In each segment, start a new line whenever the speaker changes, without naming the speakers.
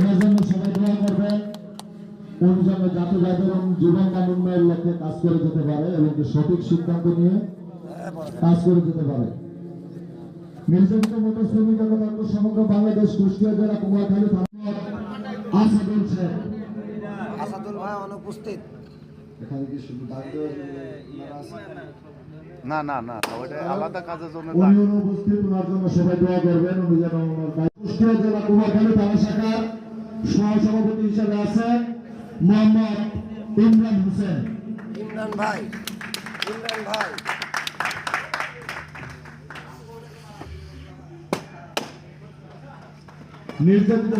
এর জন্য সবাই দোয়া করবেন, কোন জন্য যাতে যাদের জীবন মান উন্নয়নের লক্ষ্যে কাজ করে যেতে পারে এবং সঠিক সিদ্ধান্ত নিয়ে কাজ করে যেতে পারে। নির্যাতিত মোটর শ্রমিক একতা সমগ্র বাংলাদেশ কুষ্টিয়া জেলা কুমারখালী থানা আসাদুল শেখ।
আসাদুল ভাই অনুপস্থিত।
এখানে কি শুধু
না না না ওটা আলাদা কাজের জন্য
উনি অনুপস্থিত, ওনার জন্য সবাই দোয়া করবেন। উনি যেন কুষ্টিয়া জেলা কুমারখালী থানা শাখার সহসভাপতি হিসেবে আছেন মোহাম্মদ ইমরান হোসেন।
ইমরান ভাই, ইমরান ভাই
নির্যাতিত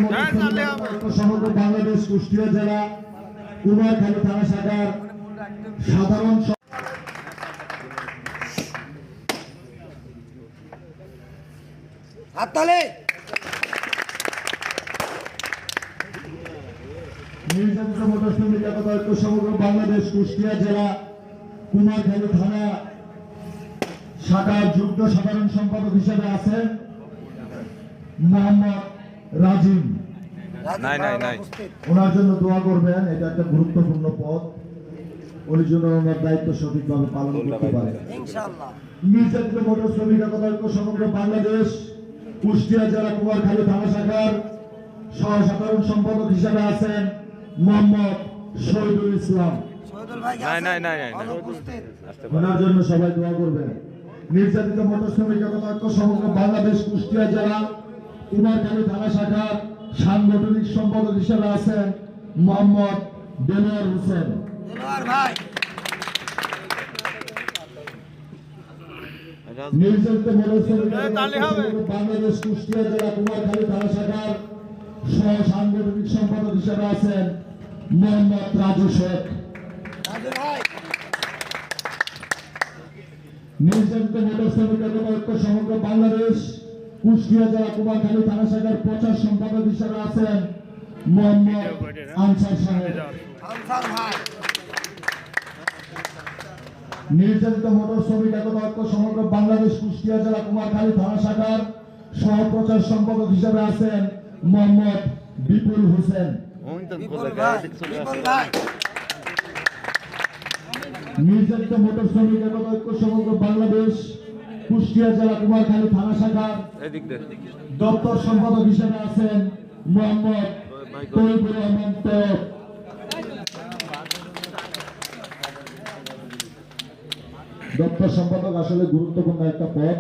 সমগ্র বাংলাদেশ কুষ্টিয়া জেলা কুমারখালী থানা শাখার সাধারণ
হাততালি।
নির্যাতিত মোটর শ্রমিক একতা ঐক্য সমগ্র বাংলাদেশ কুষ্টিয়া জেলা কুমারখালী থানা শাখার যুগ্ম সাধারণ সম্পাদক হিসেবে আছেন মোহাম্মদ রাজিম।
নাই নাই নাই
ওনার জন্য দোয়া করবেন, এটা একটা গুরুত্বপূর্ণ পদ, উনি যেন ওনার দায়িত্ব সঠিকভাবে পালন করতে পারেন
ইনশাআল্লাহ।
নির্যাতিত মোটর শ্রমিক একতা ঐক্য সমগ্র বাংলাদেশ কুষ্টিয়া জেলা কুমারখালী থানা শাখার সহ সাধারণ সম্পাদক হিসেবে আছেন মোহাম্মদ শহীদুল ইসলাম।
শহীদুল ভাই
নাই নাই নাই
অনুপস্থিত।
ওনার জন্য সবাই দোয়া করবেন। নির্যাতিত মোটর শ্রমিক একতা ঐক্য সমগ্র বাংলাদেশ কুষ্টিয়া জেলা কুমারখালী থানা শাখার সাংগঠনিক সম্পাদক হিসেবে আছেন মোহাম্মদ দেলোয়ার হোসেন।
দেলোয়ার ভাই
নির্যাতিত মোটর শ্রমিক বাংলাদেশ কুষ্টিয়া জেলা কুমারখালী থানা শাখার সহ সাংগঠনিক সম্পাদক হিসেবে আছেন মোহাম্মদ রাজু শেখ।
রাজু ভাই
নির্যাতিত মোটর শ্রমিক একতা ঐক্য সমগ্র বাংলাদেশ কুষ্টিয়া জেলা কুমারখালী থানা শাখার প্রচার সম্পাদক হিসেবে আছেন মোহাম্মদ আনসার সাহেব।
আনসার ভাই
নির্যাতিত মোটর শ্রমিক একতা ঐক্য সমগ্র বাংলাদেশ কুষ্টিয়া জেলা কুমারখালী থানা শাখার সহ প্রচার সম্পাদক হিসেবে আছেন মোহাম্মদ বিপুল হোসেন।
বিপুল ভাই, বিপুল ভাই
নির্যাতিত মোটর শ্রমিক একতা ঐক্য সমগ্র বাংলাদেশ কুষ্টিয়া জেলা কুমারখালী থানা শাখার দপ্তর সম্পাদক হিসেবে আছেন মোহাম্মদ তৈবুর রহমান তৈয়ব। দপ্তর সম্পাদক আসলে গুরুত্বপূর্ণ একটা পদ,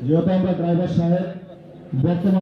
যেহেতু আমরা ড্রাইভার সাহেব বর্তমানে